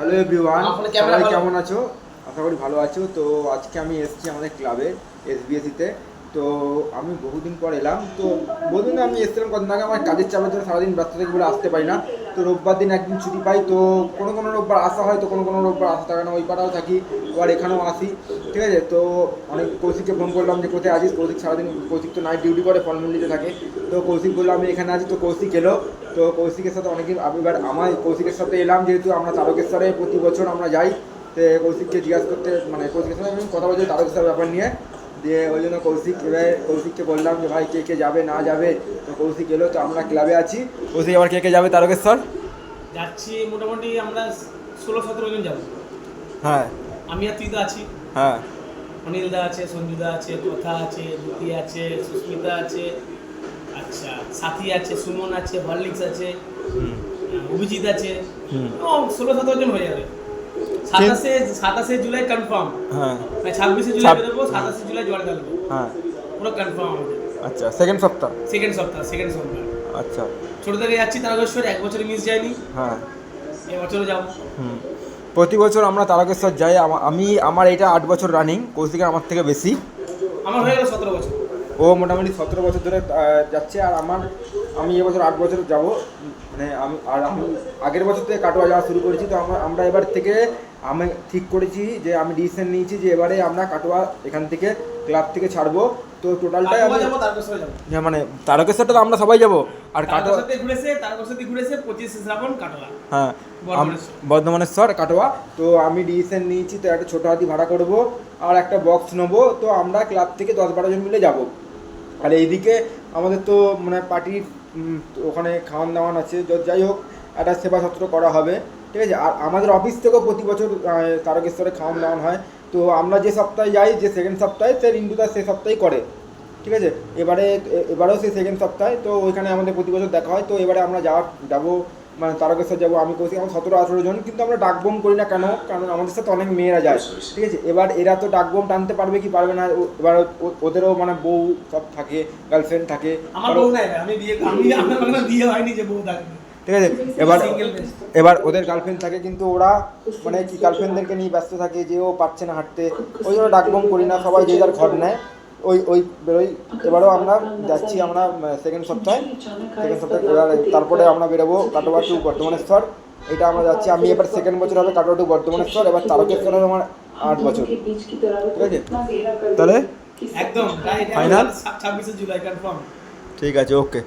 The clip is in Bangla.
হ্যালো এভরিওয়ান, সবাই কেমন আছো? আশা করি ভালো আছো। তো আজকে আমি এসেছি আমাদের ক্লাবে এসবিএসিতে। তো আমি বহুদিন পর এলাম। তো বহুদিন আমি এসেছিলাম কদিন আগে, আমার কাজের চাপের জন্য সারাদিন ব্যস্ত থেকে বলে আসতে পারি না। তো রোববার দিন একদিন ছুটি পাই। তো কোনো কোনো রোববার আসা হয়, তো কোনো কোনো রোববার আসা থাকে না। ওই পাড়াও থাকি, আবার এখানেও আসি। ঠিক আছে। তো অনেক কৌশিককে ফোন করলাম যে কোথায় আছিস। কৌশিক সারাদিন, কৌশিক তো নাইট ডিউটি করে ফলমুন্ডিতে থাকে। তো কৌশিক বললো আমি এখানে আছি। তো কৌশিক এলো। তো কৌশিকের সাথে অনেকদিন, এবার আমার কৌশিকের সাথে এলাম যেহেতু আমরা তারকেশ্বরে প্রতি বছর আমরা যাই। তো কৌশিককে জিজ্ঞাসা করতে, মানে কৌশিকের সাথে আমি কথা বলছি তারকেশ্বর ব্যাপার নিয়ে। দিয়ে ওই জন্য কৌশিককে বললাম যে ভাই কে কে যাবে না যাবে। তো কৌশিক এলো। তো আমরা ক্লাবে আছি। কৌশিক আবার কে কে যাবে তারকেশ্বর? যাচ্ছি মোটামুটি আমরা 16-17 জন যাবো। হ্যাঁ, আমি আর তুই তো আছি। হ্যাঁ, অনিলদা আছে, সঞ্জুদা আছে, কথা আছে, দ্যুতি আছে, সুস্মিতা আছে, আচ্ছা সাথী আছে, সুমন আছে, হরলিক্স আছে, অভিজিৎ আছে। ও 16-17 জন হয়ে যাবে। 27শে জুলাই কনফার্ম। হ্যাঁ, মানে 26শে জুলাই বেরোবো, 27শে জুলাই জোয়ার কাটবো। হ্যাঁ। পুরো কনফার্ম আমাদের। আচ্ছা, সেকেন্ড সপ্তাহ। সেকেন্ড সপ্তাহ, সেকেন্ড সোমবার। আচ্ছা। ছোট থেকে যাচ্ছি তারকেশ্বর, এক বছরে মিস যায়নি, হ্যাঁ। এবছরও যাবো। প্রতি বছর আমরা তারকেশ্বর যাই। আমার এটা 8 বছর রানিং। কৌশিকের আমার থেকে বেশি। আমার হয়ে গেল 17 বছর। ও মোটামুটি 17 বছর ধরে যাচ্ছে। আর আমি এবছর 8 বছর যাব। মানে আমি আগের বছর থেকে কাটোয়া যাওয়া শুরু করেছি। তো আমরা এবার থেকে আমি ঠিক করেছি যে আমি ডিসিশন নিয়েছি যে এবারে আমরা কাটোয়া এখান থেকে ক্লাব থেকে ছাড়বো। তো টোটালটাই হ্যাঁ, মানে তারকেশ্বরটা তো আমরা সবাই যাব। আর কাটোয়া তারকেশ্বর ঘুরেছে 25শে শ্রাবণ কাটোয়া। হ্যাঁ, বর্ধমানেশ্বর কাটোয়া। তো আমি ডিসিশন নিয়েছি, তো একটা ছোটো হাতি ভাড়া করব আর একটা বক্স নেবো। তো আমরা ক্লাব থেকে 10-12 জন মিলে যাব। আর এইদিকে আমাদের তো মানে পার্টির ওখানে খাওয়ান দাওয়ান আছে। যাই হোক, একটা সেবা সত্র করা হবে। ঠিক আছে। আর আমাদের অফিস থেকেও প্রতি বছর তারকেশ্বরে খাওয়ান দাওয়ান হয়। তো আমরা যে সপ্তাহে যাই, যে সেকেন্ড সপ্তাহে, সে রিন্টুদা সে সপ্তাহেই করে। ঠিক আছে। এবারেও সেই সেকেন্ড সপ্তাহে। তো ওইখানে আমাদের প্রতি বছর দেখা হয়। তো এবারে আমরা যাবো, মানে তারকেশ্বর যাবো। আমি কৌশিক, আমার 17-18 জন। কিন্তু আমরা ডাকবোম করি না কেন? কারণ আমাদের সাথে অনেক মেয়েরা যায়। ঠিক আছে। এবার এরা তো ডাকবোম টানতে পারবে কি পারবে না, এবার ওদেরও মানে বউ সব থাকে, গার্লফ্রেন্ড থাকে। আমার বউ নাই, আমার বিয়ে হয়নি যে বউ থাকবে। ঠিক আছে। এবার ওদের গার্লফ্রেন্ড থাকে, কিন্তু ওরা মানে কি গার্লফ্রেন্ডদেরকে নিয়ে ব্যস্ত থাকে যে ও পারছে না হাঁটতে। ওই জন্য ডাকবোম করি না, সবাই যে যার ঘর নেয় ওই বেরোই। এবারেও আমরা যাচ্ছি, আমরা সেকেন্ড সপ্তাহে। এবার তারপরে আমরা বেরোবো কাটোয়া টু বর্ধমানেশ্বর। এটা আমরা যাচ্ছি। আমি এবার সেকেন্ড বছর হবে কাটোয়া টু বর্ধমানেশ্বর। এবার তারকেশ্বর হবে আমার 8 বছর। ঠিক আছে, তাহলে একদম ফাইনাল। 26শে জুলাই কনফার্ম। ঠিক আছে, ওকে।